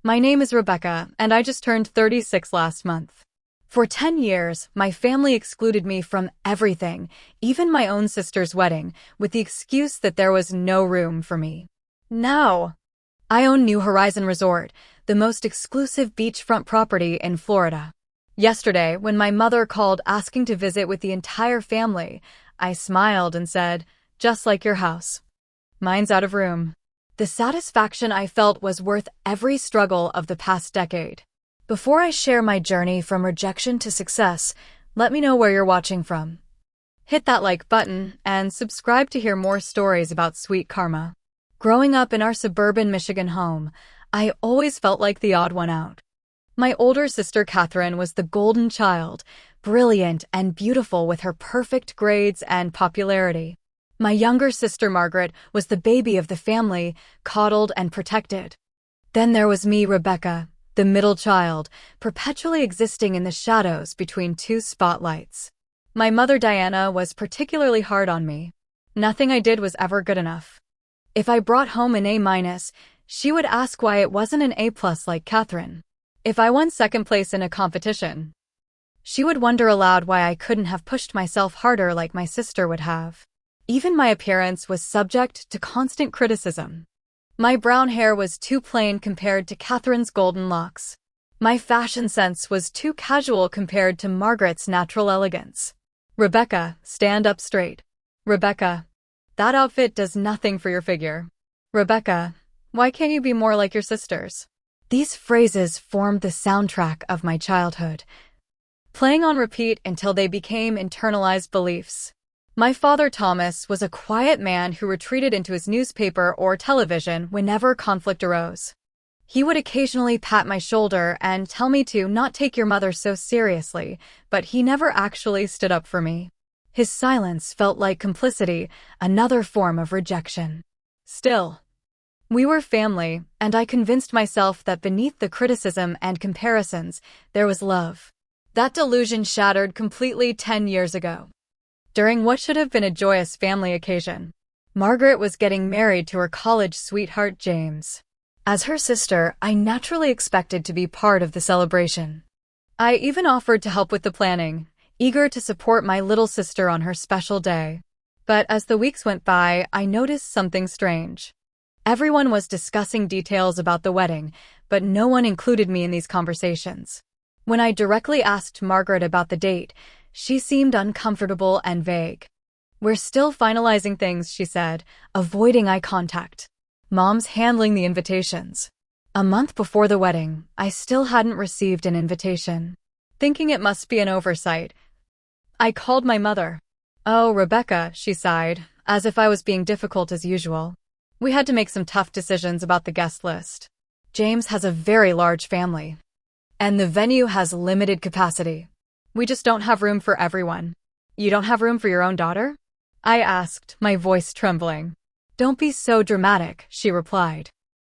My name is Rebecca, and I just turned 36 last month. For 10 years, my family excluded me from everything, even my own sister's wedding, with the excuse that there was no room for me. Now, I own New Horizon Resort, the most exclusive beachfront property in Florida. Yesterday, when my mother called asking to visit with the entire family, I smiled and said, "Just like your house. Mine's out of room." The satisfaction I felt was worth every struggle of the past decade. Before I share my journey from rejection to success, let me know where you're watching from. Hit that like button and subscribe to hear more stories about sweet karma. Growing up in our suburban Michigan home, I always felt like the odd one out. My older sister Catherine was the golden child, brilliant and beautiful with her perfect grades and popularity. My younger sister Margaret was the baby of the family, coddled and protected. Then there was me, Rebecca, the middle child, perpetually existing in the shadows between two spotlights. My mother Diana was particularly hard on me. Nothing I did was ever good enough. If I brought home an A-, she would ask why it wasn't an A+ like Catherine. If I won second place in a competition, she would wonder aloud why I couldn't have pushed myself harder like my sister would have. Even my appearance was subject to constant criticism. My brown hair was too plain compared to Catherine's golden locks. My fashion sense was too casual compared to Margaret's natural elegance. "Rebecca, stand up straight. Rebecca, that outfit does nothing for your figure. Rebecca, why can't you be more like your sisters?" These phrases formed the soundtrack of my childhood, playing on repeat until they became internalized beliefs. My father, Thomas, was a quiet man who retreated into his newspaper or television whenever conflict arose. He would occasionally pat my shoulder and tell me to not take your mother so seriously, but he never actually stood up for me. His silence felt like complicity, another form of rejection. Still, we were family, and I convinced myself that beneath the criticism and comparisons, there was love. That delusion shattered completely 10 years ago. During what should have been a joyous family occasion, Margaret was getting married to her college sweetheart James. As her sister, I naturally expected to be part of the celebration. I even offered to help with the planning, eager to support my little sister on her special day. But as the weeks went by, I noticed something strange. Everyone was discussing details about the wedding, but no one included me in these conversations. When I directly asked Margaret about the date, she seemed uncomfortable and vague. "We're still finalizing things," she said, avoiding eye contact. "Mom's handling the invitations." A month before the wedding, I still hadn't received an invitation. Thinking it must be an oversight, I called my mother. "Oh, Rebecca," she sighed, as if I was being difficult as usual. "We had to make some tough decisions about the guest list. James has a very large family, and the venue has limited capacity. We just don't have room for everyone." "You don't have room for your own daughter?" I asked, my voice trembling. "Don't be so dramatic," she replied.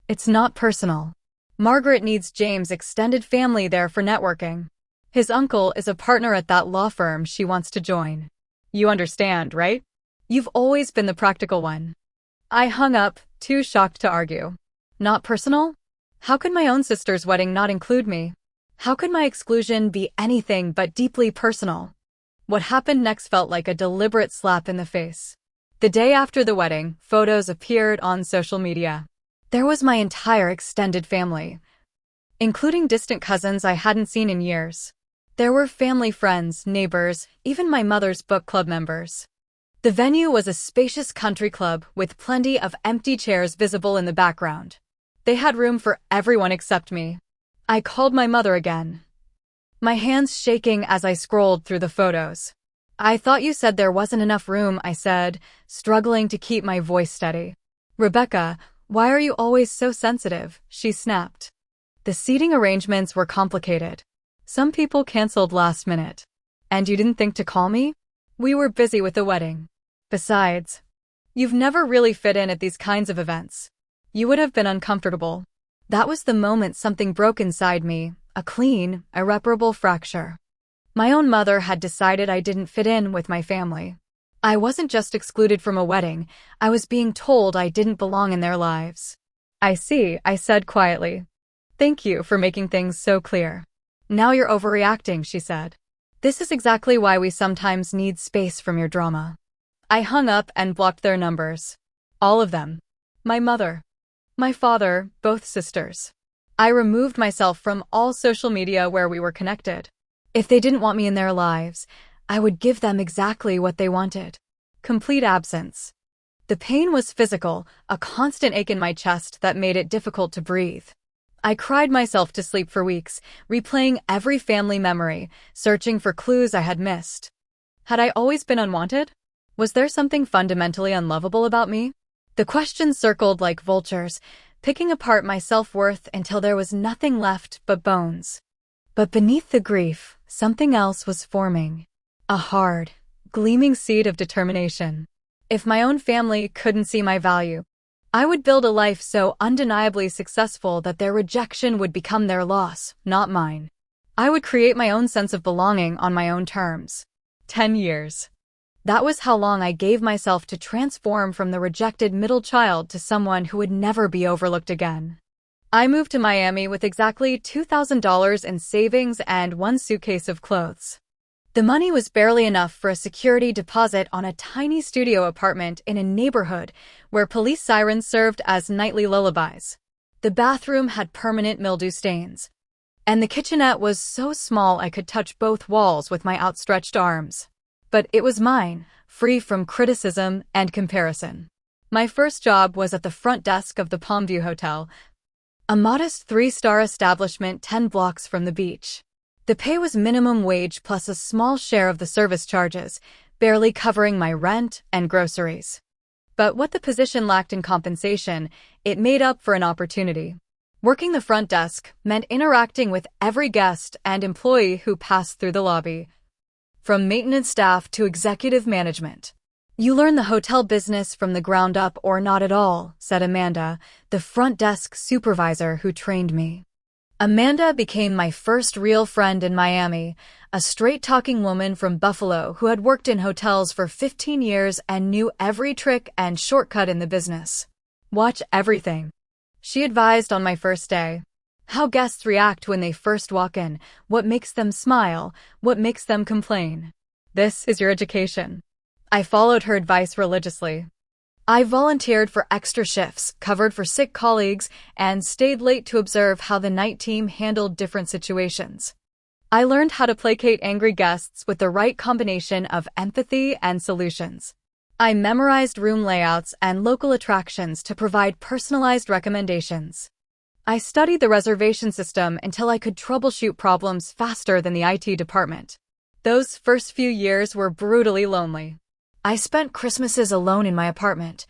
"It's not personal. Margaret needs James' extended family there for networking. His uncle is a partner at that law firm she wants to join. You understand, right? You've always been the practical one." I hung up, too shocked to argue. Not personal? How could my own sister's wedding not include me? How could my exclusion be anything but deeply personal? What happened next felt like a deliberate slap in the face. The day after the wedding, photos appeared on social media. There was my entire extended family, including distant cousins I hadn't seen in years. There were family friends, neighbors, even my mother's book club members. The venue was a spacious country club with plenty of empty chairs visible in the background. They had room for everyone except me. I called my mother again, my hands shaking as I scrolled through the photos. "I thought you said there wasn't enough room," I said, struggling to keep my voice steady. "Rebecca, why are you always so sensitive?" she snapped. "The seating arrangements were complicated. Some people canceled last minute. And you didn't think to call me? We were busy with the wedding. Besides, you've never really fit in at these kinds of events. You would have been uncomfortable." That was the moment something broke inside me, a clean, irreparable fracture. My own mother had decided I didn't fit in with my family. I wasn't just excluded from a wedding, I was being told I didn't belong in their lives. "I see," I said quietly. Thank you for making things so clear. Now you're overreacting, she said. This is exactly why we sometimes need space from your drama. I hung up and blocked their numbers. All of them. My mother. My father, both sisters. I removed myself from all social media where we were connected. If they didn't want me in their lives, I would give them exactly what they wanted. Complete absence. The pain was physical, a constant ache in my chest that made it difficult to breathe. I cried myself to sleep for weeks, replaying every family memory, searching for clues I had missed. Had I always been unwanted? Was there something fundamentally unlovable about me? The questions circled like vultures, picking apart my self-worth until there was nothing left but bones. But beneath the grief, something else was forming. A hard, gleaming seed of determination. If my own family couldn't see my value, I would build a life so undeniably successful that their rejection would become their loss, not mine. I would create my own sense of belonging on my own terms. 10 years. That was how long I gave myself to transform from the rejected middle child to someone who would never be overlooked again. I moved to Miami with exactly $2,000 in savings and one suitcase of clothes. The money was barely enough for a security deposit on a tiny studio apartment in a neighborhood where police sirens served as nightly lullabies. The bathroom had permanent mildew stains, and the kitchenette was so small I could touch both walls with my outstretched arms. But it was mine, free from criticism and comparison. My first job was at the front desk of the Palmview Hotel, a modest 3-star establishment 10 blocks from the beach. The pay was minimum wage plus a small share of the service charges, barely covering my rent and groceries. But what the position lacked in compensation, it made up for an opportunity. Working the front desk meant interacting with every guest and employee who passed through the lobby, from maintenance staff to executive management. You learn the hotel business from the ground up or not at all, said Amanda, the front desk supervisor who trained me. Amanda became my first real friend in Miami, a straight-talking woman from Buffalo who had worked in hotels for 15 years and knew every trick and shortcut in the business. Watch everything, she advised on my first day. How guests react when they first walk in, what makes them smile, what makes them complain. This is your education. I followed her advice religiously. I volunteered for extra shifts, covered for sick colleagues, and stayed late to observe how the night team handled different situations. I learned how to placate angry guests with the right combination of empathy and solutions. I memorized room layouts and local attractions to provide personalized recommendations. I studied the reservation system until I could troubleshoot problems faster than the IT department. Those first few years were brutally lonely. I spent Christmases alone in my apartment,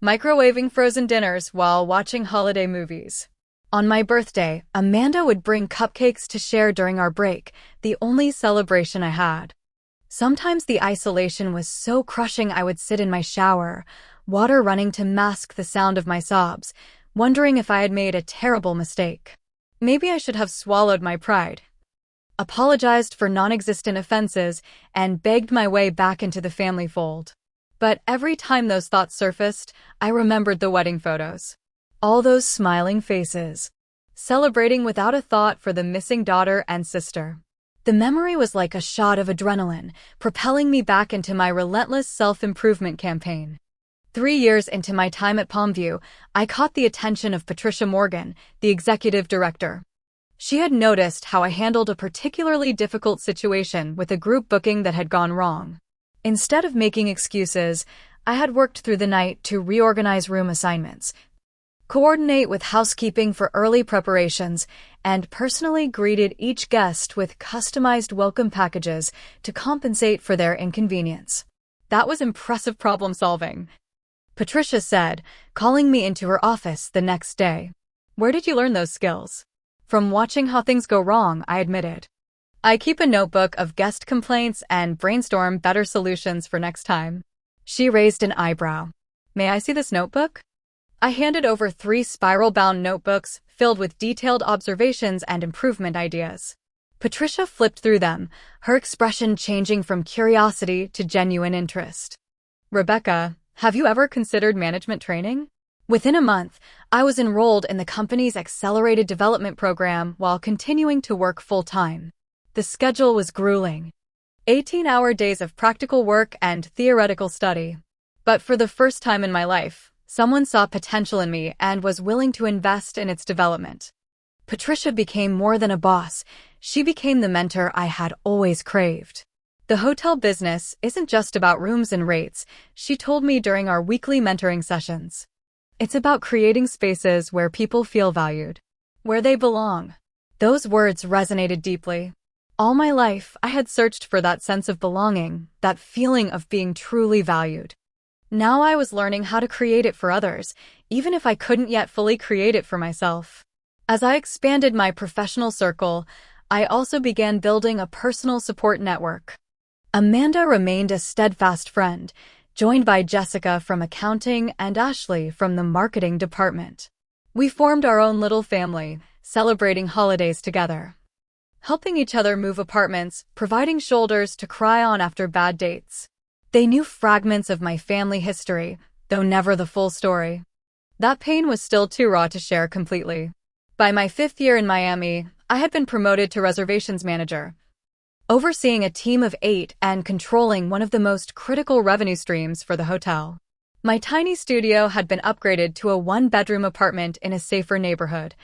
microwaving frozen dinners while watching holiday movies. On my birthday, Amanda would bring cupcakes to share during our break, the only celebration I had. Sometimes the isolation was so crushing I would sit in my shower, water running to mask the sound of my sobs, wondering if I had made a terrible mistake. Maybe I should have swallowed my pride, apologized for non-existent offenses, and begged my way back into the family fold. But every time those thoughts surfaced, I remembered the wedding photos. All those smiling faces, celebrating without a thought for the missing daughter and sister. The memory was like a shot of adrenaline, propelling me back into my relentless self-improvement campaign. 3 years into my time at Palmview, I caught the attention of Patricia Morgan, the executive director. She had noticed how I handled a particularly difficult situation with a group booking that had gone wrong. Instead of making excuses, I had worked through the night to reorganize room assignments, coordinate with housekeeping for early preparations, and personally greeted each guest with customized welcome packages to compensate for their inconvenience. That was impressive problem solving, Patricia said, calling me into her office the next day. Where did you learn those skills? From watching how things go wrong, I admitted. I keep a notebook of guest complaints and brainstorm better solutions for next time. She raised an eyebrow. May I see this notebook? I handed over 3 spiral-bound notebooks filled with detailed observations and improvement ideas. Patricia flipped through them, her expression changing from curiosity to genuine interest. Rebecca, have you ever considered management training? Within a month, I was enrolled in the company's accelerated development program while continuing to work full-time. The schedule was grueling. 18-hour days of practical work and theoretical study. But for the first time in my life, someone saw potential in me and was willing to invest in its development. Patricia became more than a boss. She became the mentor I had always craved. The hotel business isn't just about rooms and rates, she told me during our weekly mentoring sessions. It's about creating spaces where people feel valued, where they belong. Those words resonated deeply. All my life, I had searched for that sense of belonging, that feeling of being truly valued. Now I was learning how to create it for others, even if I couldn't yet fully create it for myself. As I expanded my professional circle, I also began building a personal support network. Amanda remained a steadfast friend, joined by Jessica from accounting and Ashley from the marketing department. We formed our own little family, celebrating holidays together, helping each other move apartments, providing shoulders to cry on after bad dates. They knew fragments of my family history, though never the full story. That pain was still too raw to share completely. By my 5th year in Miami, I had been promoted to reservations manager, overseeing a team of 8 and controlling one of the most critical revenue streams for the hotel. My tiny studio had been upgraded to a 1-bedroom apartment in a safer neighborhood,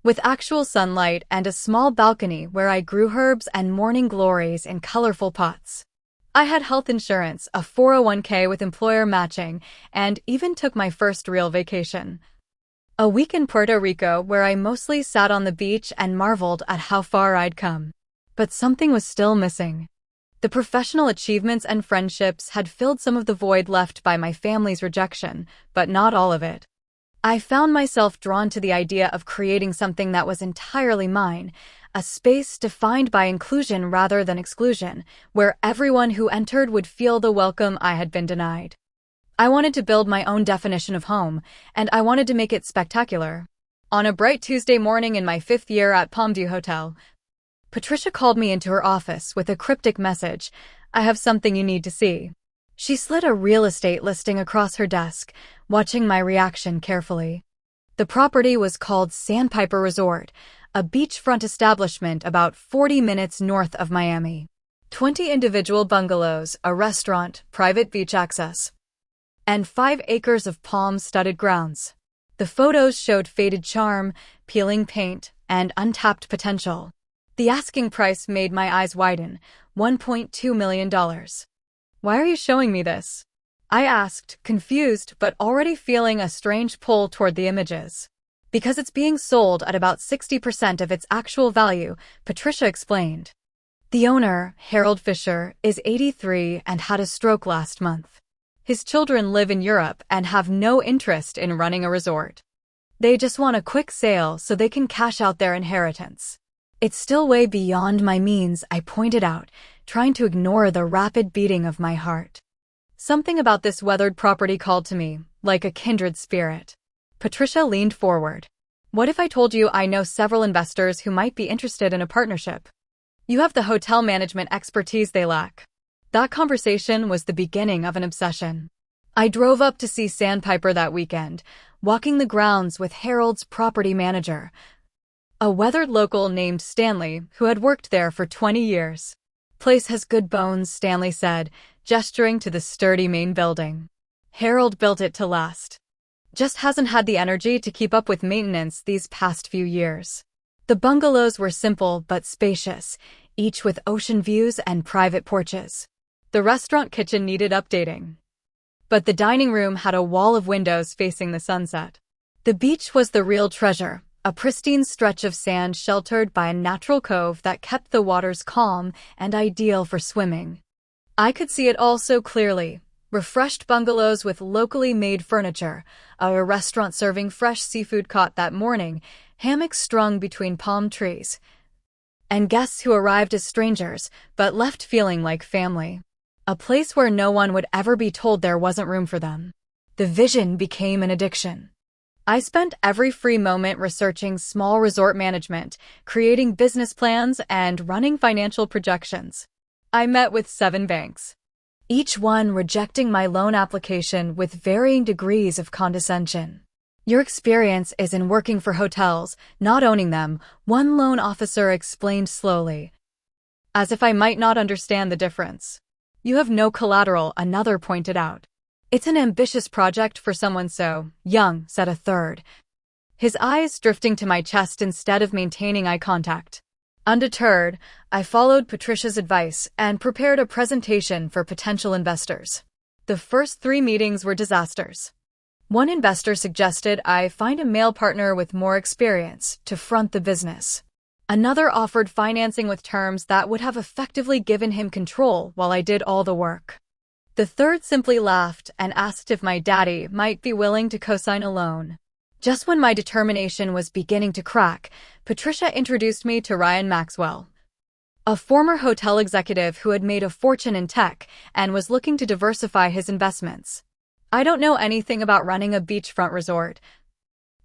with actual sunlight and a small balcony where I grew herbs and morning glories in colorful pots. I had health insurance, a 401k with employer matching, and even took my first real vacation. A week in Puerto Rico where I mostly sat on the beach and marveled at how far I'd come. But something was still missing. The professional achievements and friendships had filled some of the void left by my family's rejection, but not all of it. I found myself drawn to the idea of creating something that was entirely mine, a space defined by inclusion rather than exclusion, where everyone who entered would feel the welcome I had been denied. I wanted to build my own definition of home, and I wanted to make it spectacular. On a bright Tuesday morning in my 5th year at Palmview Hotel, Patricia called me into her office with a cryptic message, "I have something you need to see." She slid a real estate listing across her desk, watching my reaction carefully. The property was called Sandpiper Resort, a beachfront establishment about 40 minutes north of Miami. 20 individual bungalows, a restaurant, private beach access, and 5 acres of palm-studded grounds. The photos showed faded charm, peeling paint, and untapped potential. The asking price made my eyes widen, $1.2 million. "Why are you showing me this?" I asked, confused but already feeling a strange pull toward the images. "Because it's being sold at about 60% of its actual value," Patricia explained. The owner, Harold Fisher, is 83 and had a stroke last month. His children live in Europe and have no interest in running a resort. They just want a quick sale so they can cash out their inheritance. "It's still way beyond my means," I pointed out, trying to ignore the rapid beating of my heart. Something about this weathered property called to me, like a kindred spirit. Patricia leaned forward. "What if I told you I know several investors who might be interested in a partnership? You have the hotel management expertise they lack." That conversation was the beginning of an obsession. I drove up to see Sandpiper that weekend, walking the grounds with Harold's property manager, a weathered local named Stanley who had worked there for 20 years. "Place has good bones," Stanley said, gesturing to the sturdy main building. "Harold built it to last. Just hasn't had the energy to keep up with maintenance these past few years." The bungalows were simple but spacious, each with ocean views and private porches. The restaurant kitchen needed updating, but the dining room had a wall of windows facing the sunset. The beach was the real treasure, a pristine stretch of sand sheltered by a natural cove that kept the waters calm and ideal for swimming. I could see it all so clearly. Refreshed bungalows with locally made furniture, a restaurant serving fresh seafood caught that morning, hammocks strung between palm trees, and guests who arrived as strangers but left feeling like family. A place where no one would ever be told there wasn't room for them. The vision became an addiction. I spent every free moment researching small resort management, creating business plans, and running financial projections. I met with 7 banks, each one rejecting my loan application with varying degrees of condescension. Your experience is in working for hotels, not owning them, one loan officer explained slowly, as if I might not understand the difference. You have no collateral, another pointed out. It's an ambitious project for someone so young, said a third, his eyes drifting to my chest instead of maintaining eye contact. Undeterred, I followed Patricia's advice and prepared a presentation for potential investors. The first 3 meetings were disasters. One investor suggested I find a male partner with more experience to front the business. Another offered financing with terms that would have effectively given him control while I did all the work. The third simply laughed and asked if my daddy might be willing to co-sign a loan. Just when my determination was beginning to crack, Patricia introduced me to Ryan Maxwell, a former hotel executive who had made a fortune in tech and was looking to diversify his investments. I don't know anything about running a beachfront resort,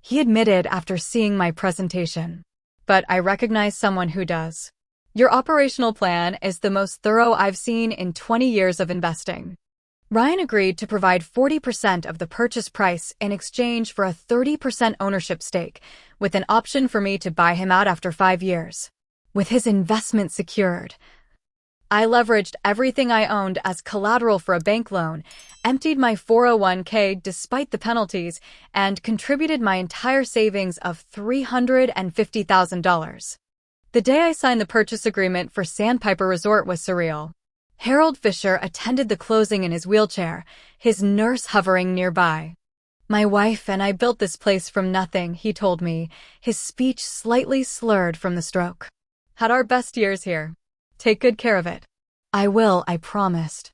he admitted after seeing my presentation. But I recognize someone who does. Your operational plan is the most thorough I've seen in 20 years of investing. Ryan agreed to provide 40% of the purchase price in exchange for a 30% ownership stake, with an option for me to buy him out after 5 years. With his investment secured, I leveraged everything I owned as collateral for a bank loan, emptied my 401k despite the penalties, and contributed my entire savings of $350,000. The day I signed the purchase agreement for Sandpiper Resort was surreal. Harold Fisher attended the closing in his wheelchair, his nurse hovering nearby. My wife and I built this place from nothing, he told me, his speech slightly slurred from the stroke. Had our best years here. Take good care of it. I will, I promised,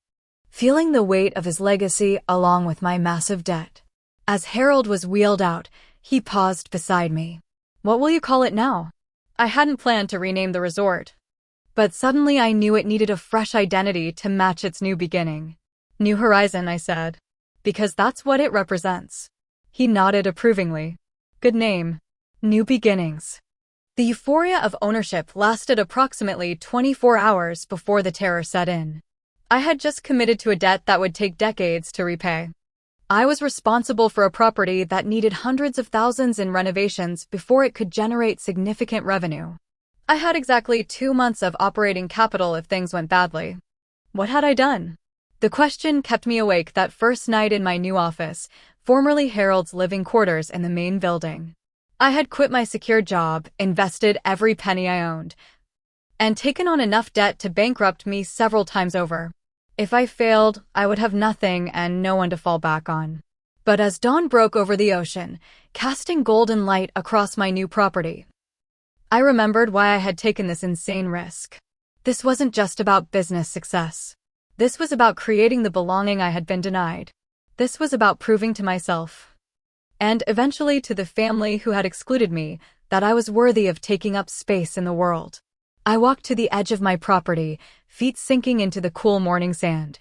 feeling the weight of his legacy along with my massive debt. As Harold was wheeled out, he paused beside me. What will you call it now? I hadn't planned to rename the resort, but suddenly I knew it needed a fresh identity to match its new beginning. New Horizon, I said, because that's what it represents. He nodded approvingly. Good name. New beginnings. The euphoria of ownership lasted approximately 24 hours before the terror set in. I had just committed to a debt that would take decades to repay. I was responsible for a property that needed hundreds of thousands in renovations before it could generate significant revenue. I had exactly 2 months of operating capital if things went badly. What had I done? The question kept me awake that first night in my new office, formerly Harold's living quarters in the main building. I had quit my secure job, invested every penny I owned, and taken on enough debt to bankrupt me several times over. If I failed, I would have nothing and no one to fall back on. But as dawn broke over the ocean, casting golden light across my new property, I remembered why I had taken this insane risk. This wasn't just about business success. This was about creating the belonging I had been denied. This was about proving to myself, and eventually to the family who had excluded me, that I was worthy of taking up space in the world. I walked to the edge of my property, feet sinking into the cool morning sand,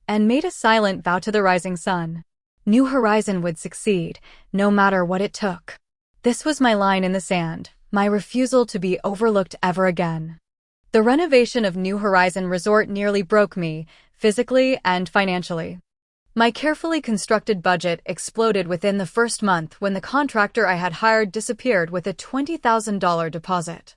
and made a silent vow to the rising sun. New Horizon would succeed, no matter what it took. This was my line in the sand, my refusal to be overlooked ever again. The renovation of New Horizon Resort nearly broke me, physically and financially. My carefully constructed budget exploded within the first month when the contractor I had hired disappeared with a $20,000 deposit.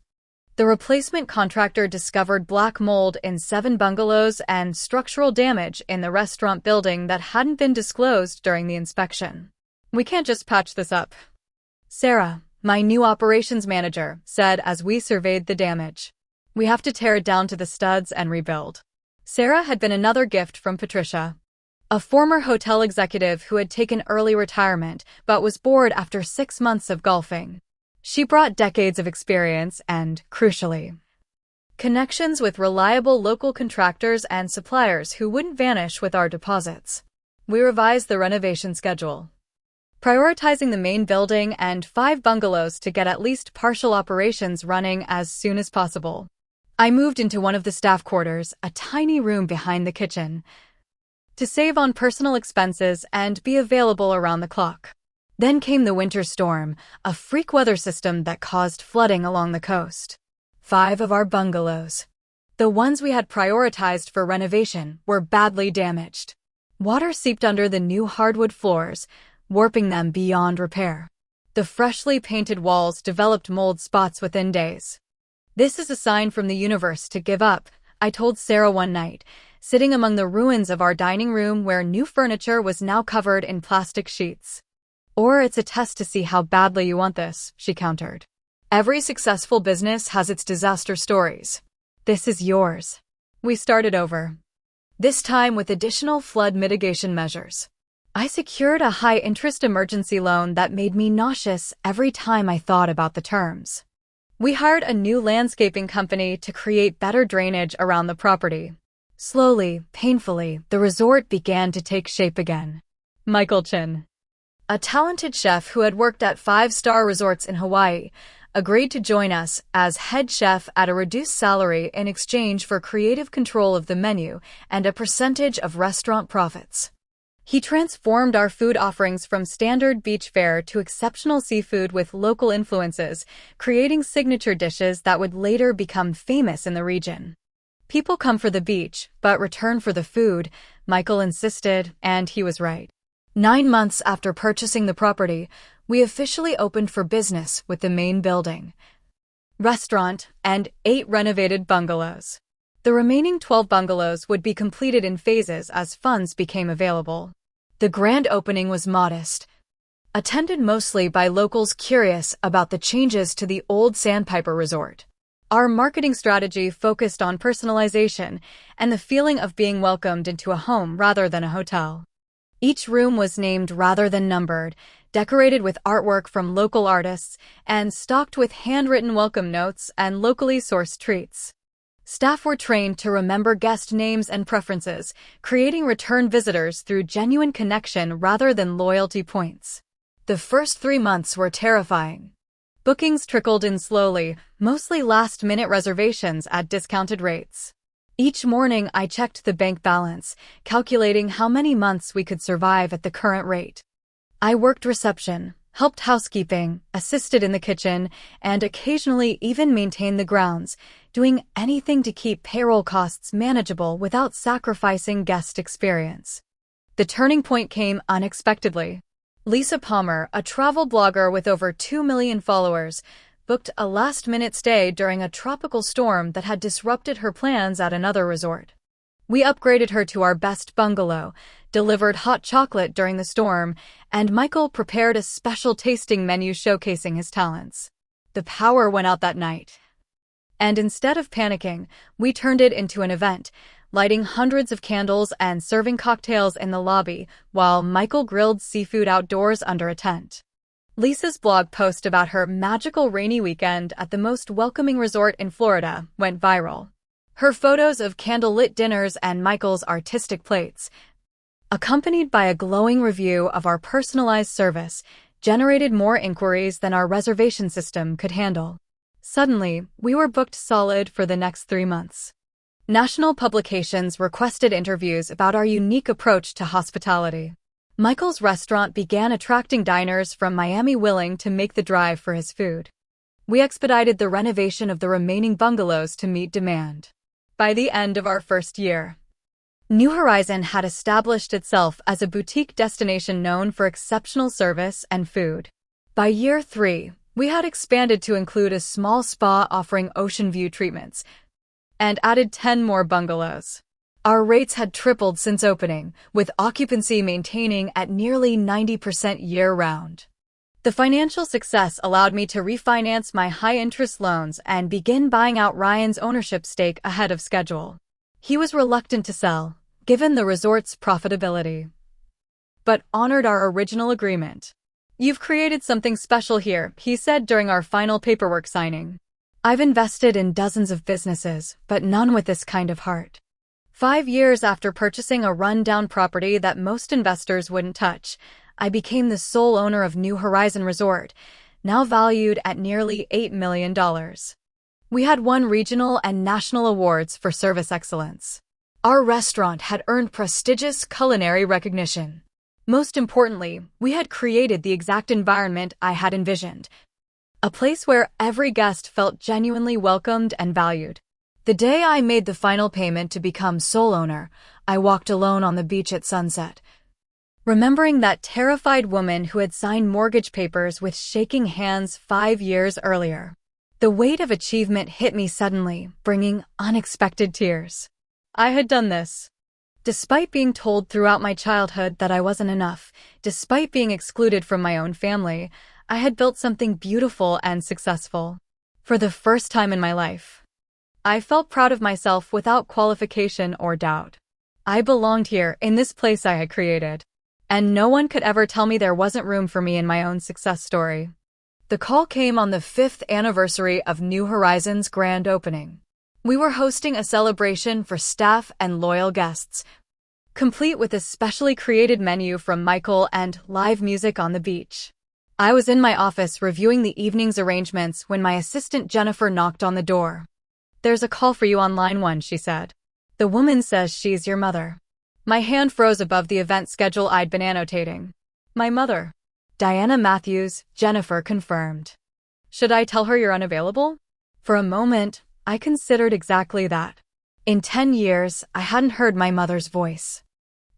The replacement contractor discovered black mold in 7 bungalows and structural damage in the restaurant building that hadn't been disclosed during the inspection. We can't just patch this up, Sarah, my new operations manager, said as we surveyed the damage. We have to tear it down to the studs and rebuild. Sarah had been another gift from Patricia, a former hotel executive who had taken early retirement but was bored after 6 months of golfing. She brought decades of experience and, crucially, connections with reliable local contractors and suppliers who wouldn't vanish with our deposits. We revised the renovation schedule, prioritizing the main building and 5 bungalows to get at least partial operations running as soon as possible. I moved into one of the staff quarters, a tiny room behind the kitchen, to save on personal expenses and be available around the clock. Then came the winter storm, a freak weather system that caused flooding along the coast. 5 of our bungalows, The ones we had prioritized for renovation were badly damaged. Water seeped under the new hardwood floors, warping them beyond repair. The freshly painted walls developed mold spots within days. "This is a sign from the universe to give up," I told Sarah one night, sitting among the ruins of our dining room where new furniture was now covered in plastic sheets. "Or it's a test to see how badly you want this," she countered. "Every successful business has its disaster stories. This is yours." We started over, this time with additional flood mitigation measures. I secured a high-interest emergency loan that made me nauseous every time I thought about the terms. We hired a new landscaping company to create better drainage around the property. Slowly, painfully, the resort began to take shape again. Michael Chin, a talented chef who had worked at 5-star resorts in Hawaii, agreed to join us as head chef at a reduced salary in exchange for creative control of the menu and a percentage of restaurant profits. He transformed our food offerings from standard beach fare to exceptional seafood with local influences, creating signature dishes that would later become famous in the region. "People come for the beach, but return for the food," Michael insisted, and he was right. 9 months after purchasing the property, we officially opened for business with the main building, restaurant, and 8 renovated bungalows. The remaining 12 bungalows would be completed in phases as funds became available. The grand opening was modest, attended mostly by locals curious about the changes to the old Sandpiper Resort. Our marketing strategy focused on personalization and the feeling of being welcomed into a home rather than a hotel. Each room was named rather than numbered, decorated with artwork from local artists, and stocked with handwritten welcome notes and locally sourced treats. Staff were trained to remember guest names and preferences, creating return visitors through genuine connection rather than loyalty points. The first 3 months were terrifying. Bookings trickled in slowly, mostly last-minute reservations at discounted rates. Each morning I checked the bank balance, calculating how many months we could survive at the current rate. I worked reception, helped housekeeping, assisted in the kitchen, and occasionally even maintained the grounds, doing anything to keep payroll costs manageable without sacrificing guest experience. The turning point came unexpectedly. Lisa Palmer, a travel blogger with over 2 million followers, booked a last-minute stay during a tropical storm that had disrupted her plans at another resort. We upgraded her to our best bungalow, delivered hot chocolate during the storm, and Michael prepared a special tasting menu showcasing his talents. The power went out that night. And instead of panicking, we turned it into an event, lighting hundreds of candles and serving cocktails in the lobby while Michael grilled seafood outdoors under a tent. Lisa's blog post about her magical rainy weekend at the most welcoming resort in Florida went viral. Her photos of candlelit dinners and Michael's artistic plates, accompanied by a glowing review of our personalized service, generated more inquiries than our reservation system could handle. Suddenly, we were booked solid for the next 3 months. National publications requested interviews about our unique approach to hospitality. Michael's restaurant began attracting diners from Miami willing to make the drive for his food. We expedited the renovation of the remaining bungalows to meet demand. By the end of our first year, New Horizon had established itself as a boutique destination known for exceptional service and food. By year 3, we had expanded to include a small spa offering ocean view treatments and added 10 more bungalows. Our rates had tripled since opening, with occupancy maintaining at nearly 90% year-round. The financial success allowed me to refinance my high-interest loans and begin buying out Ryan's ownership stake ahead of schedule. He was reluctant to sell, given the resort's profitability, but honored our original agreement. "You've created something special here," he said during our final paperwork signing. "I've invested in dozens of businesses, but none with this kind of heart." 5 years after purchasing a run-down property that most investors wouldn't touch, I became the sole owner of New Horizon Resort, now valued at nearly $8 million. We had won regional and national awards for service excellence. Our restaurant had earned prestigious culinary recognition. Most importantly, we had created the exact environment I had envisioned, a place where every guest felt genuinely welcomed and valued. The day I made the final payment to become sole owner, I walked alone on the beach at sunset, remembering that terrified woman who had signed mortgage papers with shaking hands 5 years earlier. The weight of achievement hit me suddenly, bringing unexpected tears. I had done this. Despite being told throughout my childhood that I wasn't enough, despite being excluded from my own family, I had built something beautiful and successful. For the first time in my life, I felt proud of myself without qualification or doubt. I belonged here, in this place I had created. And no one could ever tell me there wasn't room for me in my own success story. The call came on the 5th anniversary of New Horizons' grand opening. We were hosting a celebration for staff and loyal guests, complete with a specially created menu from Michael and live music on the beach. I was in my office reviewing the evening's arrangements when my assistant Jennifer knocked on the door. "There's a call for you on line 1, she said. "The woman says she's your mother." My hand froze above the event schedule I'd been annotating. "My mother." "Diana Matthews," Jennifer confirmed. "Should I tell her you're unavailable?" For a moment, I considered exactly that. In 10 years, I hadn't heard my mother's voice.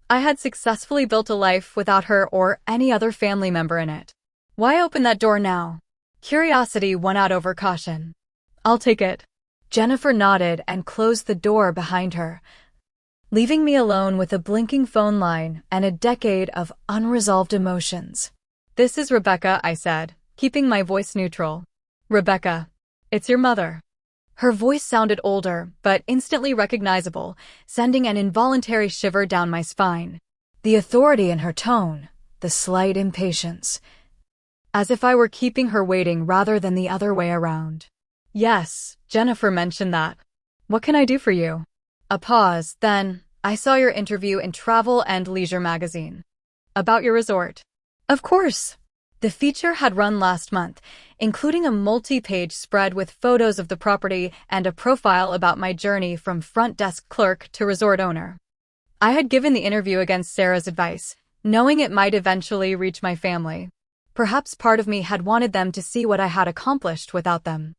I had successfully built a life without her or any other family member in it. Why open that door now? Curiosity won out over caution. "I'll take it." Jennifer nodded and closed the door behind her, leaving me alone with a blinking phone line and a decade of unresolved emotions. "This is Rebecca," I said, keeping my voice neutral. "Rebecca, it's your mother." Her voice sounded older, but instantly recognizable, sending an involuntary shiver down my spine. The authority in her tone, the slight impatience, as if I were keeping her waiting rather than the other way around. "Yes, Jennifer mentioned that. What can I do for you?" A pause, then, "I saw your interview in Travel and Leisure magazine. About your resort." "Of course." The feature had run last month, including a multi-page spread with photos of the property and a profile about my journey from front desk clerk to resort owner. I had given the interview against Sarah's advice, knowing it might eventually reach my family. Perhaps part of me had wanted them to see what I had accomplished without them.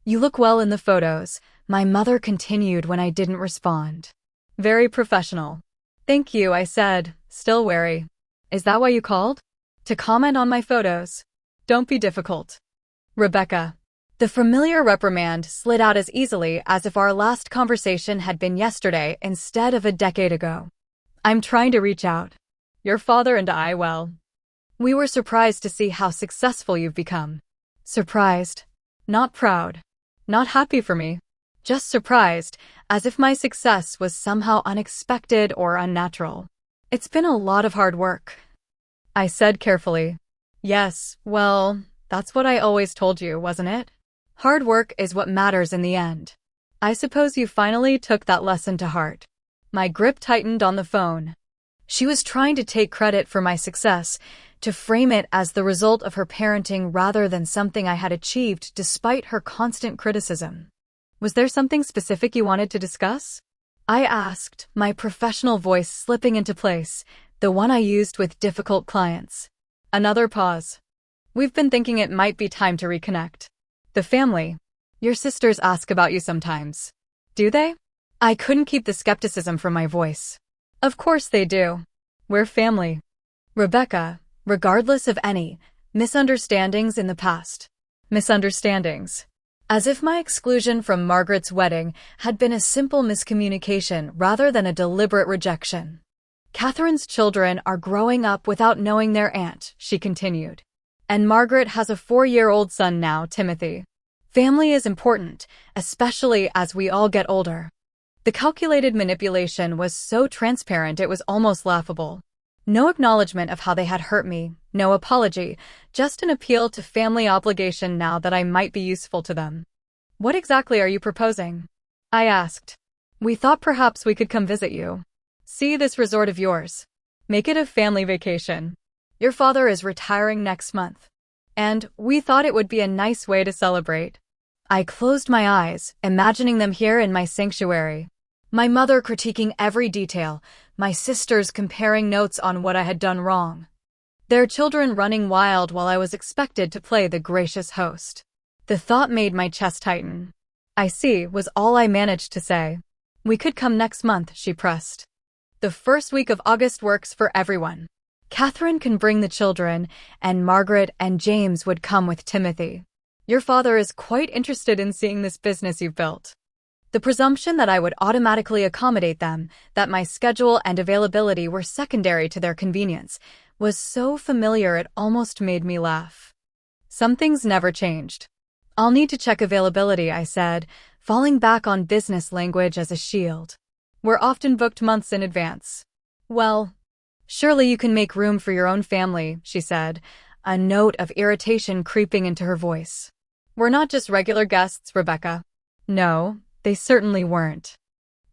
"You look well in the photos," my mother continued when I didn't respond. "Very professional." "Thank you," I said, still wary. "Is that why you called? To comment on my photos?" "Don't be difficult, Rebecca." The familiar reprimand slid out as easily as if our last conversation had been yesterday instead of a decade ago. "I'm trying to reach out. Your father and I, well, we were surprised to see how successful you've become." Surprised. Not proud. Not happy for me. Just surprised, as if my success was somehow unexpected or unnatural. "It's been a lot of hard work," I said carefully. "Yes, well, that's what I always told you, wasn't it? Hard work is what matters in the end." I suppose you finally took that lesson to heart. My grip tightened on the phone. She was trying to take credit for my success, to frame it as the result of her parenting rather than something I had achieved despite her constant criticism. "Was there something specific you wanted to discuss?" I asked, my professional voice slipping into place, the one I used with difficult clients. Another pause. "We've been thinking it might be time to reconnect. The family. Your sisters ask about you sometimes." "Do they?" I couldn't keep the skepticism from my voice. "Of course they do. We're family, Rebecca, regardless of any misunderstandings in the past." Misunderstandings. As if my exclusion from Margaret's wedding had been a simple miscommunication rather than a deliberate rejection. "Catherine's children are growing up without knowing their aunt," she continued. "And Margaret has a 4-year-old son now, Timothy. Family is important, especially as we all get older." The calculated manipulation was so transparent it was almost laughable. No acknowledgement of how they had hurt me, no apology, just an appeal to family obligation now that I might be useful to them. "What exactly are you proposing?" I asked. "We thought perhaps we could come visit you. See this resort of yours. Make it a family vacation. Your father is retiring next month. And we thought it would be a nice way to celebrate." I closed my eyes, imagining them here in my sanctuary. My mother critiquing every detail, my sisters comparing notes on what I had done wrong. Their children running wild while I was expected to play the gracious host. The thought made my chest tighten. I see, was all I managed to say. We could come next month, she pressed. The first week of August works for everyone. Catherine can bring the children, and Margaret and James would come with Timothy. Your father is quite interested in seeing this business you've built. The presumption that I would automatically accommodate them, that my schedule and availability were secondary to their convenience, was so familiar it almost made me laugh. Some things never changed. I'll need to check availability, I said, falling back on business language as a shield. We're often booked months in advance. Well, surely you can make room for your own family, she said, a note of irritation creeping into her voice. We're not just regular guests, Rebecca. No, they certainly weren't.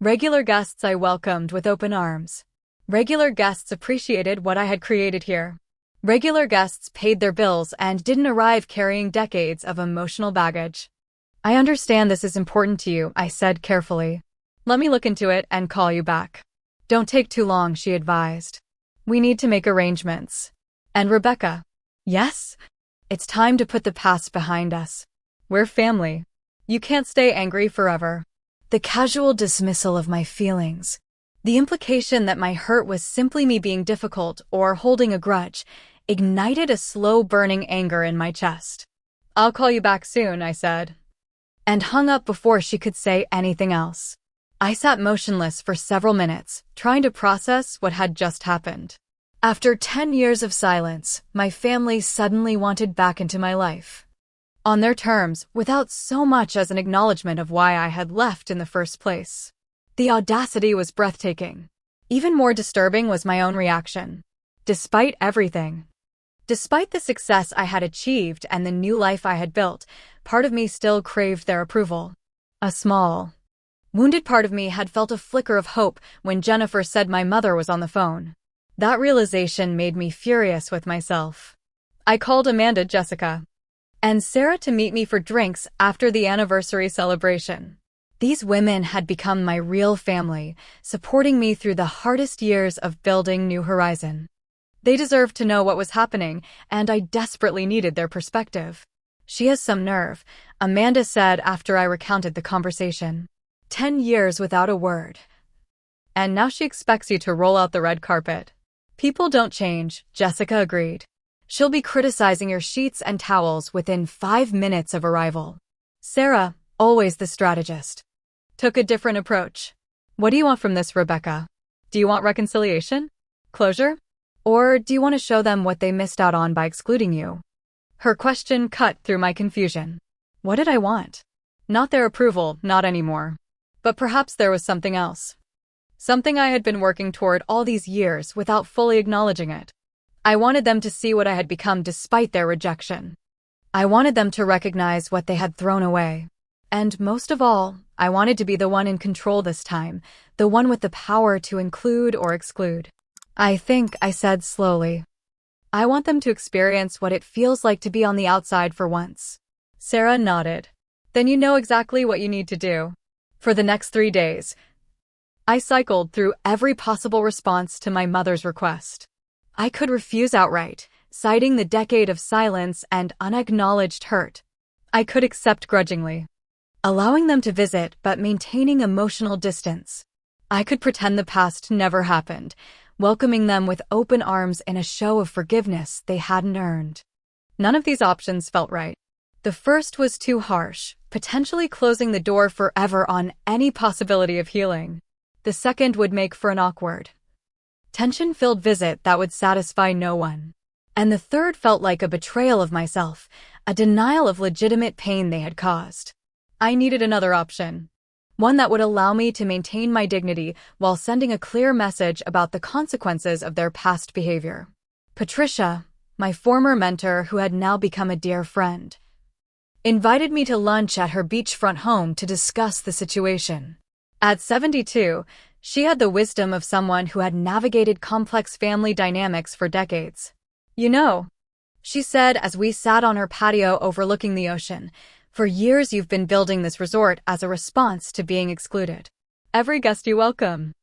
Regular guests I welcomed with open arms. Regular guests appreciated what I had created here. Regular guests paid their bills and didn't arrive carrying decades of emotional baggage. I understand this is important to you, I said carefully. Let me look into it and call you back. Don't take too long, she advised. We need to make arrangements. And Rebecca. Yes? It's time to put the past behind us. We're family. You can't stay angry forever. The casual dismissal of my feelings. The implication that my hurt was simply me being difficult or holding a grudge ignited a slow-burning anger in my chest. I'll call you back soon, I said, and hung up before she could say anything else. I sat motionless for several minutes, trying to process what had just happened. After 10 years of silence, my family suddenly wanted back into my life. On their terms, without so much as an acknowledgement of why I had left in the first place. The audacity was breathtaking. Even more disturbing was my own reaction. Despite everything. Despite the success I had achieved and the new life I had built, part of me still craved their approval. A small, wounded part of me had felt a flicker of hope when Jennifer said my mother was on the phone. That realization made me furious with myself. I called Amanda, Jessica, and Sarah to meet me for drinks after the anniversary celebration. These women had become my real family, supporting me through the hardest years of building New Horizon. They deserved to know what was happening, and I desperately needed their perspective. She has some nerve, Amanda said after I recounted the conversation. 10 years without a word. And now she expects you to roll out the red carpet. People don't change, Jessica agreed. She'll be criticizing your sheets and towels within 5 minutes of arrival. Sarah, always the strategist, took a different approach. What do you want from this, Rebecca? Do you want reconciliation? Closure? Or do you want to show them what they missed out on by excluding you? Her question cut through my confusion. What did I want? Not their approval, not anymore. But perhaps there was something else. Something I had been working toward all these years without fully acknowledging it. I wanted them to see what I had become despite their rejection. I wanted them to recognize what they had thrown away. And most of all, I wanted to be the one in control this time, the one with the power to include or exclude. I think, I said slowly. I want them to experience what it feels like to be on the outside for once. Sarah nodded. Then you know exactly what you need to do. For the next 3 days, I cycled through every possible response to my mother's request. I could refuse outright, citing the decade of silence and unacknowledged hurt. I could accept grudgingly, allowing them to visit but maintaining emotional distance. I could pretend the past never happened, welcoming them with open arms in a show of forgiveness they hadn't earned. None of these options felt right. The first was too harsh, potentially closing the door forever on any possibility of healing. The second would make for an awkward, tension-filled visit that would satisfy no one. And the third felt like a betrayal of myself, a denial of legitimate pain they had caused. I needed another option. One that would allow me to maintain my dignity while sending a clear message about the consequences of their past behavior. Patricia, my former mentor who had now become a dear friend, invited me to lunch at her beachfront home to discuss the situation. At 72, she had the wisdom of someone who had navigated complex family dynamics for decades. You know, she said as we sat on her patio overlooking the ocean, for years you've been building this resort as a response to being excluded. Every guest you welcome,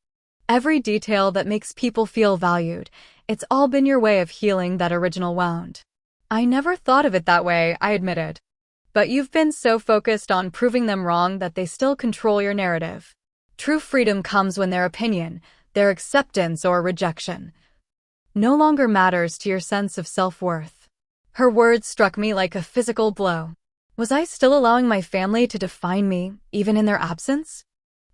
every detail that makes people feel valued, it's all been your way of healing that original wound. I never thought of it that way, I admitted. But you've been so focused on proving them wrong that they still control your narrative. True freedom comes when their opinion, their acceptance or rejection, no longer matters to your sense of self-worth. Her words struck me like a physical blow. Was I still allowing my family to define me, even in their absence?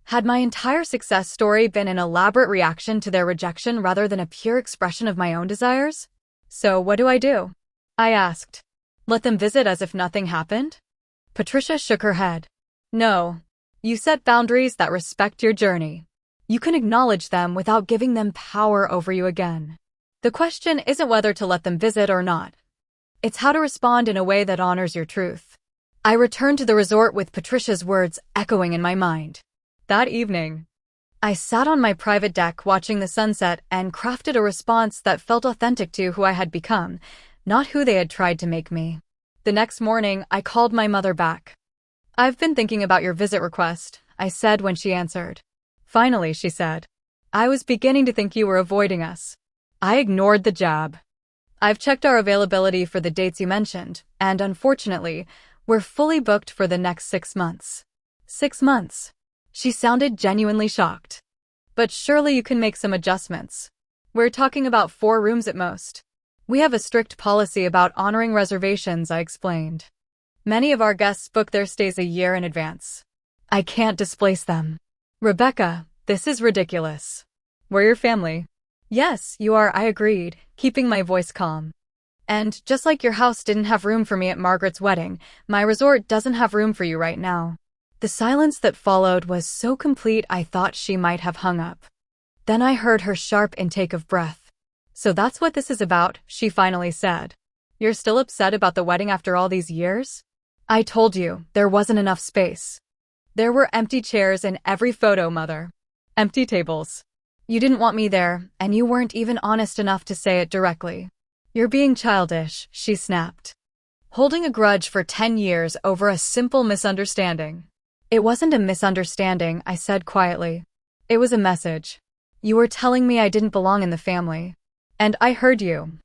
Had my entire success story been an elaborate reaction to their rejection rather than a pure expression of my own desires? So what do? I asked. Let them visit as if nothing happened? Patricia shook her head. No. You set boundaries that respect your journey. You can acknowledge them without giving them power over you again. The question isn't whether to let them visit or not. It's how to respond in a way that honors your truth. I returned to the resort with Patricia's words echoing in my mind. That evening, I sat on my private deck watching the sunset and crafted a response that felt authentic to who I had become, not who they had tried to make me. The next morning, I called my mother back. I've been thinking about your visit request, I said when she answered. Finally, she said. I was beginning to think you were avoiding us. I ignored the jab. I've checked our availability for the dates you mentioned, and unfortunately, we're fully booked for the next 6 months. 6 months? She sounded genuinely shocked. But surely you can make some adjustments. We're talking about 4 rooms at most. We have a strict policy about honoring reservations, I explained. Many of our guests book their stays a year in advance. I can't displace them. Rebecca, this is ridiculous. We're your family. Yes, you are, I agreed, keeping my voice calm. And just like your house didn't have room for me at Margaret's wedding, my resort doesn't have room for you right now. The silence that followed was so complete I thought she might have hung up. Then I heard her sharp intake of breath. So that's what this is about, she finally said. You're still upset about the wedding after all these years? I told you, there wasn't enough space. There were empty chairs in every photo, Mother. Empty tables. You didn't want me there, and you weren't even honest enough to say it directly. You're being childish, she snapped. Holding a grudge for 10 years over a simple misunderstanding. It wasn't a misunderstanding, I said quietly. It was a message. You were telling me I didn't belong in the family. And I heard you.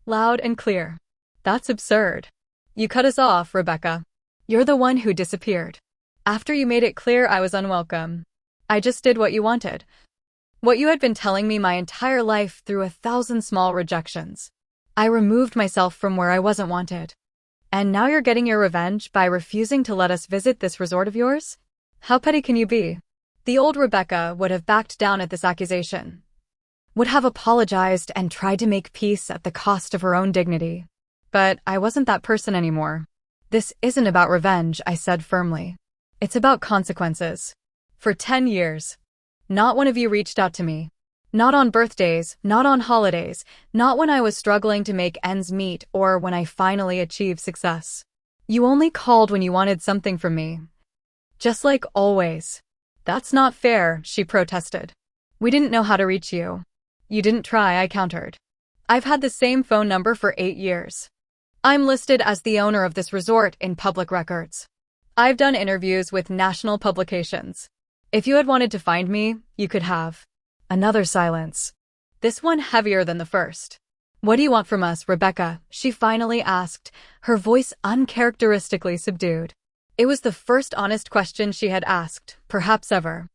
Loud and clear. That's absurd. You cut us off, Rebecca. You're the one who disappeared. After you made it clear I was unwelcome. I just did what you wanted. What you had been telling me my entire life through 1,000 small rejections. I removed myself from where I wasn't wanted. And now you're getting your revenge by refusing to let us visit this resort of yours? How petty can you be? The old Rebecca would have backed down at this accusation. Would have apologized and tried to make peace at the cost of her own dignity. But I wasn't that person anymore. This isn't about revenge, I said firmly. It's about consequences. For 10 years, not one of you reached out to me. Not on birthdays, not on holidays, not when I was struggling to make ends meet or when I finally achieved success. You only called when you wanted something from me. Just like always. That's not fair, she protested. We didn't know how to reach you. You didn't try, I countered. I've had the same phone number for 8 years. I'm listed as the owner of this resort in public records. I've done interviews with national publications. If you had wanted to find me, you could have. Another silence. This one heavier than the first. What do you want from us, Rebecca? She finally asked, her voice uncharacteristically subdued. It was the first honest question she had asked, perhaps ever.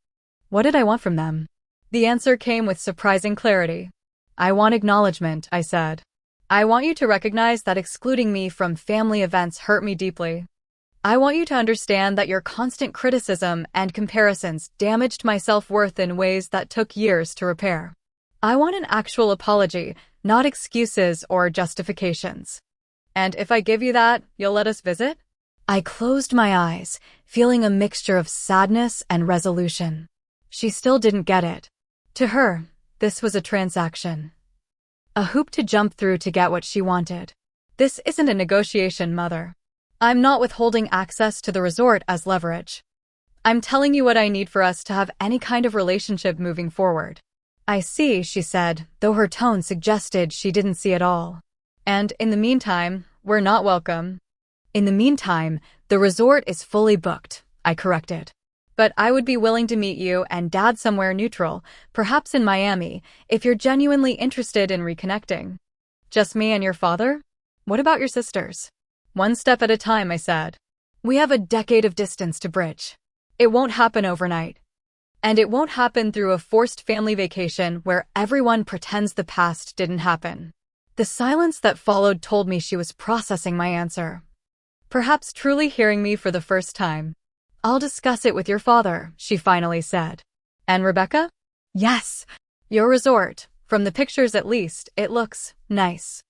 What did I want from them? The answer came with surprising clarity. I want acknowledgement, I said. I want you to recognize that excluding me from family events hurt me deeply. I want you to understand that your constant criticism and comparisons damaged my self-worth in ways that took years to repair. I want an actual apology, not excuses or justifications. And if I give you that, you'll let us visit? I closed my eyes, feeling a mixture of sadness and resolution. She still didn't get it. To her, this was a transaction. A hoop to jump through to get what she wanted. This isn't a negotiation, Mother. I'm not withholding access to the resort as leverage. I'm telling you what I need for us to have any kind of relationship moving forward. I see, she said, though her tone suggested she didn't see it all. And in the meantime, we're not welcome. In the meantime, the resort is fully booked, I corrected. But I would be willing to meet you and Dad somewhere neutral, perhaps in Miami, if you're genuinely interested in reconnecting. Just me and your father? What about your sisters? One step at a time, I said. We have a decade of distance to bridge. It won't happen overnight. And it won't happen through a forced family vacation where everyone pretends the past didn't happen. The silence that followed told me she was processing my answer. Perhaps truly hearing me for the first time. I'll discuss it with your father, she finally said. And Rebecca? Yes. Your resort. From the pictures at least, it looks nice.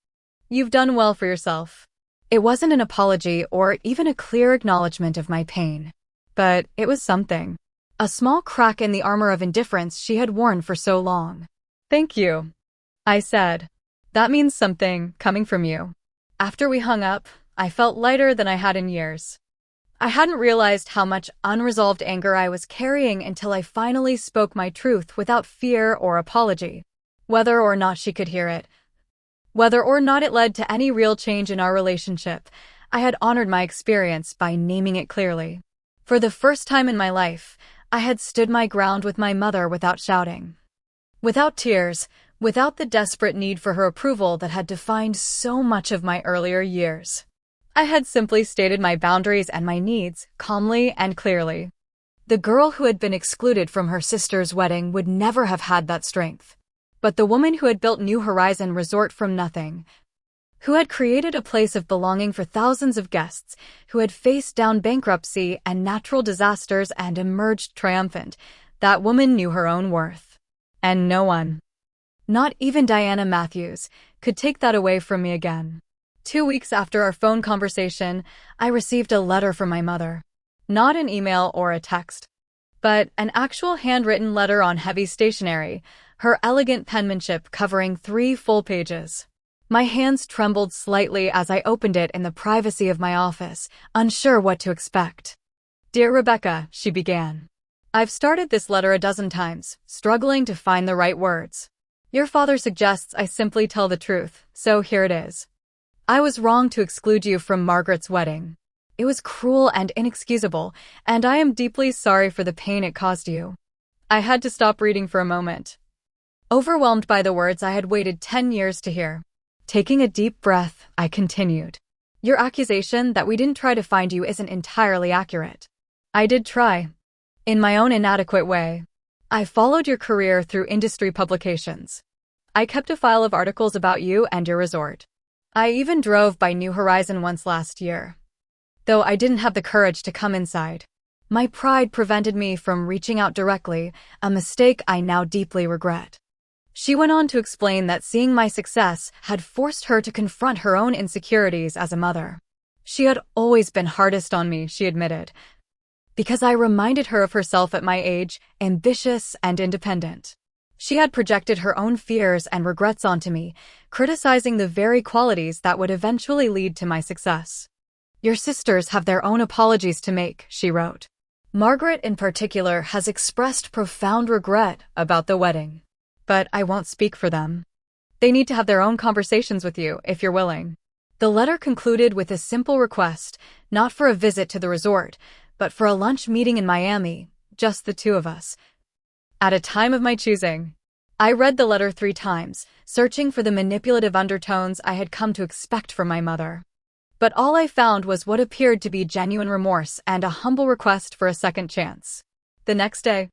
You've done well for yourself. It wasn't an apology or even a clear acknowledgement of my pain. But it was something. A small crack in the armor of indifference she had worn for so long. Thank you, I said. That means something, coming from you. After we hung up, I felt lighter than I had in years. I hadn't realized how much unresolved anger I was carrying until I finally spoke my truth without fear or apology. Whether or not she could hear it, whether or not it led to any real change in our relationship, I had honored my experience by naming it clearly. For the first time in my life, I had stood my ground with my mother without shouting. Without tears, without the desperate need for her approval that had defined so much of my earlier years. I had simply stated my boundaries and my needs, calmly and clearly. The girl who had been excluded from her sister's wedding would never have had that strength. But the woman who had built New Horizon Resort from nothing, who had created a place of belonging for thousands of guests, who had faced down bankruptcy and natural disasters and emerged triumphant, that woman knew her own worth. And no one, not even Diana Matthews, could take that away from me again. 2 weeks after our phone conversation, I received a letter from my mother. Not an email or a text, but an actual handwritten letter on heavy stationery, her elegant penmanship covering 3 full pages. My hands trembled slightly as I opened it in the privacy of my office, unsure what to expect. Dear Rebecca, she began. I've started this letter a dozen times, struggling to find the right words. Your father suggests I simply tell the truth, so here it is. I was wrong to exclude you from Margaret's wedding. It was cruel and inexcusable, and I am deeply sorry for the pain it caused you. I had to stop reading for a moment, overwhelmed by the words I had waited 10 years to hear. Taking a deep breath, I continued. Your accusation that we didn't try to find you isn't entirely accurate. I did try. In my own inadequate way. I followed your career through industry publications. I kept a file of articles about you and your resort. I even drove by New Horizon once last year. Though I didn't have the courage to come inside. My pride prevented me from reaching out directly, a mistake I now deeply regret. She went on to explain that seeing my success had forced her to confront her own insecurities as a mother. She had always been hardest on me, she admitted, because I reminded her of herself at my age, ambitious and independent. She had projected her own fears and regrets onto me, criticizing the very qualities that would eventually lead to my success. Your sisters have their own apologies to make, she wrote. Margaret, in particular, has expressed profound regret about the wedding. But I won't speak for them. They need to have their own conversations with you, if you're willing. The letter concluded with a simple request, not for a visit to the resort, but for a lunch meeting in Miami, just the 2 of us. At a time of my choosing. I read the letter 3 times, searching for the manipulative undertones I had come to expect from my mother. But all I found was what appeared to be genuine remorse and a humble request for a second chance. The next day,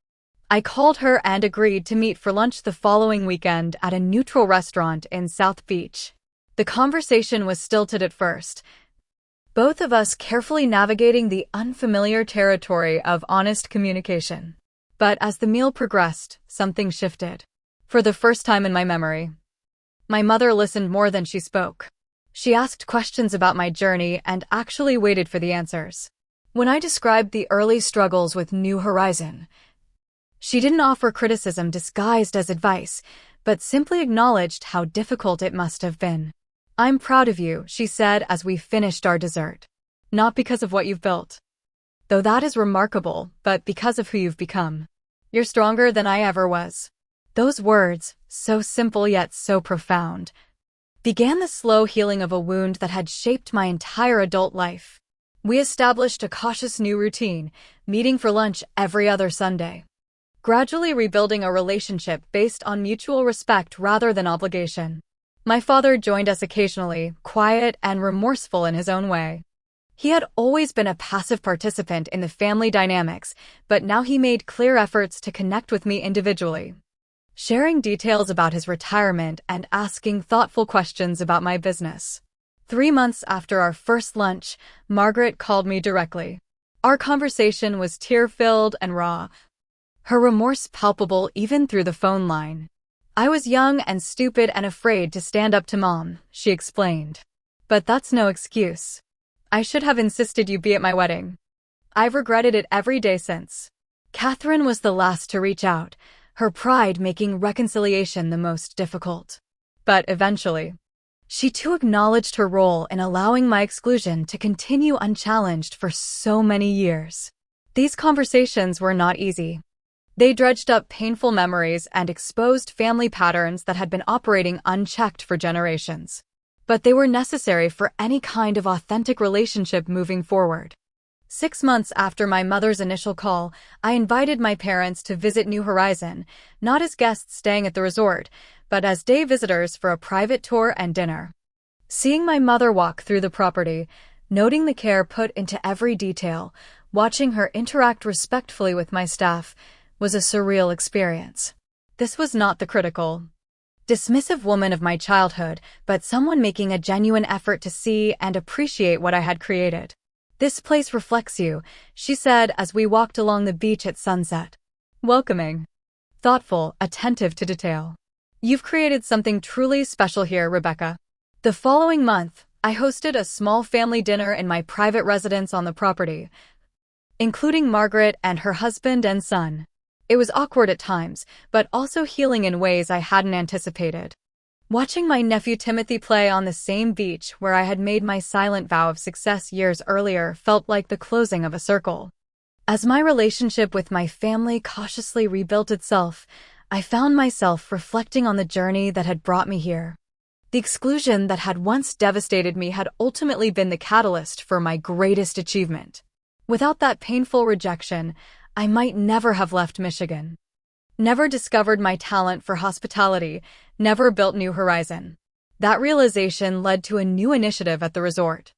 I called her and agreed to meet for lunch the following weekend at a neutral restaurant in South Beach. The conversation was stilted at first, both of us carefully navigating the unfamiliar territory of honest communication. But as the meal progressed, something shifted. For the first time in my memory, my mother listened more than she spoke. She asked questions about my journey and actually waited for the answers. When I described the early struggles with New Horizon, she didn't offer criticism disguised as advice, but simply acknowledged how difficult it must have been. I'm proud of you, she said as we finished our dessert. Not because of what you've built, though that is remarkable, but because of who you've become. You're stronger than I ever was. Those words, so simple yet so profound, began the slow healing of a wound that had shaped my entire adult life. We established a cautious new routine, meeting for lunch every other Sunday. Gradually rebuilding a relationship based on mutual respect rather than obligation. My father joined us occasionally, quiet and remorseful in his own way. He had always been a passive participant in the family dynamics, but now he made clear efforts to connect with me individually, sharing details about his retirement and asking thoughtful questions about my business. 3 months after our first lunch, Margaret called me directly. Our conversation was tear-filled and raw, her remorse palpable even through the phone line. "I was young and stupid and afraid to stand up to Mom," she explained. "But that's no excuse. I should have insisted you be at my wedding. I've regretted it every day since." Catherine was the last to reach out, her pride making reconciliation the most difficult. But eventually, she too acknowledged her role in allowing my exclusion to continue unchallenged for so many years. These conversations were not easy. They dredged up painful memories and exposed family patterns that had been operating unchecked for generations. But they were necessary for any kind of authentic relationship moving forward. 6 months after my mother's initial call, I invited my parents to visit New Horizon, not as guests staying at the resort, but as day visitors for a private tour and dinner. Seeing my mother walk through the property, noting the care put into every detail, watching her interact respectfully with my staff, was a surreal experience. This was not the critical, dismissive woman of my childhood, but someone making a genuine effort to see and appreciate what I had created. "This place reflects you," she said as we walked along the beach at sunset. "Welcoming, thoughtful, attentive to detail. You've created something truly special here, Rebecca." The following month, I hosted a small family dinner in my private residence on the property, including Margaret and her husband and son. It was awkward at times, but also healing in ways I hadn't anticipated. Watching my nephew Timothy play on the same beach where I had made my silent vow of success years earlier felt like the closing of a circle. As my relationship with my family cautiously rebuilt itself, I found myself reflecting on the journey that had brought me here. The exclusion that had once devastated me had ultimately been the catalyst for my greatest achievement. Without that painful rejection, I might never have left Michigan, never discovered my talent for hospitality, never built New Horizon. That realization led to a new initiative at the resort.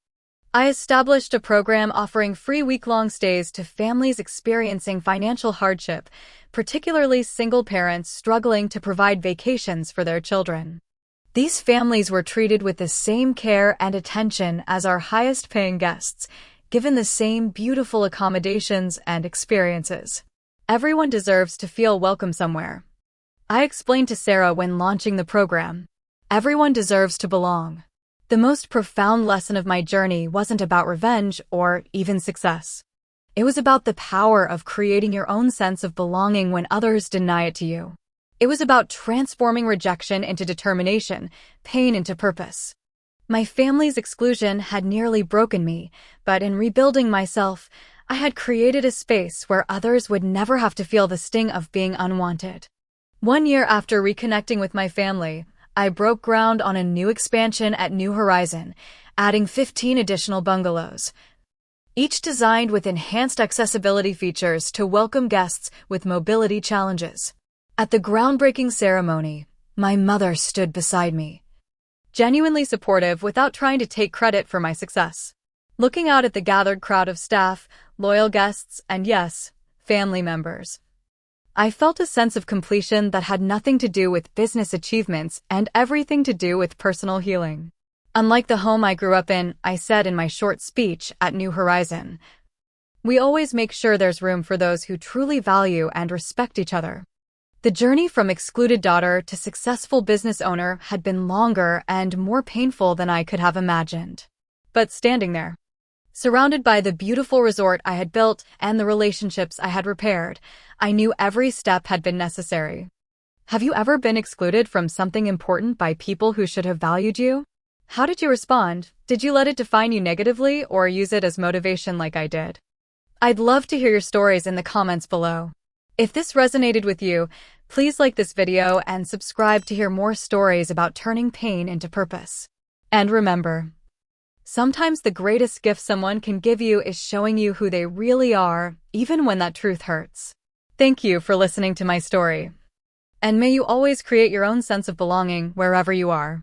I established a program offering free week-long stays to families experiencing financial hardship, particularly single parents struggling to provide vacations for their children. These families were treated with the same care and attention as our highest-paying guests, given the same beautiful accommodations and experiences. Everyone deserves to feel welcome somewhere, I explained to Sarah when launching the program. Everyone deserves to belong. The most profound lesson of my journey wasn't about revenge or even success. It was about the power of creating your own sense of belonging when others deny it to you. It was about transforming rejection into determination, pain into purpose. My family's exclusion had nearly broken me, but in rebuilding myself, I had created a space where others would never have to feel the sting of being unwanted. 1 year after reconnecting with my family, I broke ground on a new expansion at New Horizon, adding 15 additional bungalows, each designed with enhanced accessibility features to welcome guests with mobility challenges. At the groundbreaking ceremony, my mother stood beside me, genuinely supportive without trying to take credit for my success. Looking out at the gathered crowd of staff, loyal guests, and yes, family members, I felt a sense of completion that had nothing to do with business achievements and everything to do with personal healing. Unlike the home I grew up in, I said in my short speech at New Horizon, we always make sure there's room for those who truly value and respect each other. The journey from excluded daughter to successful business owner had been longer and more painful than I could have imagined. But standing there, surrounded by the beautiful resort I had built and the relationships I had repaired, I knew every step had been necessary. Have you ever been excluded from something important by people who should have valued you? How did you respond? Did you let it define you negatively or use it as motivation like I did? I'd love to hear your stories in the comments below. If this resonated with you, please like this video and subscribe to hear more stories about turning pain into purpose. And remember, sometimes the greatest gift someone can give you is showing you who they really are, even when that truth hurts. Thank you for listening to my story. And may you always create your own sense of belonging wherever you are.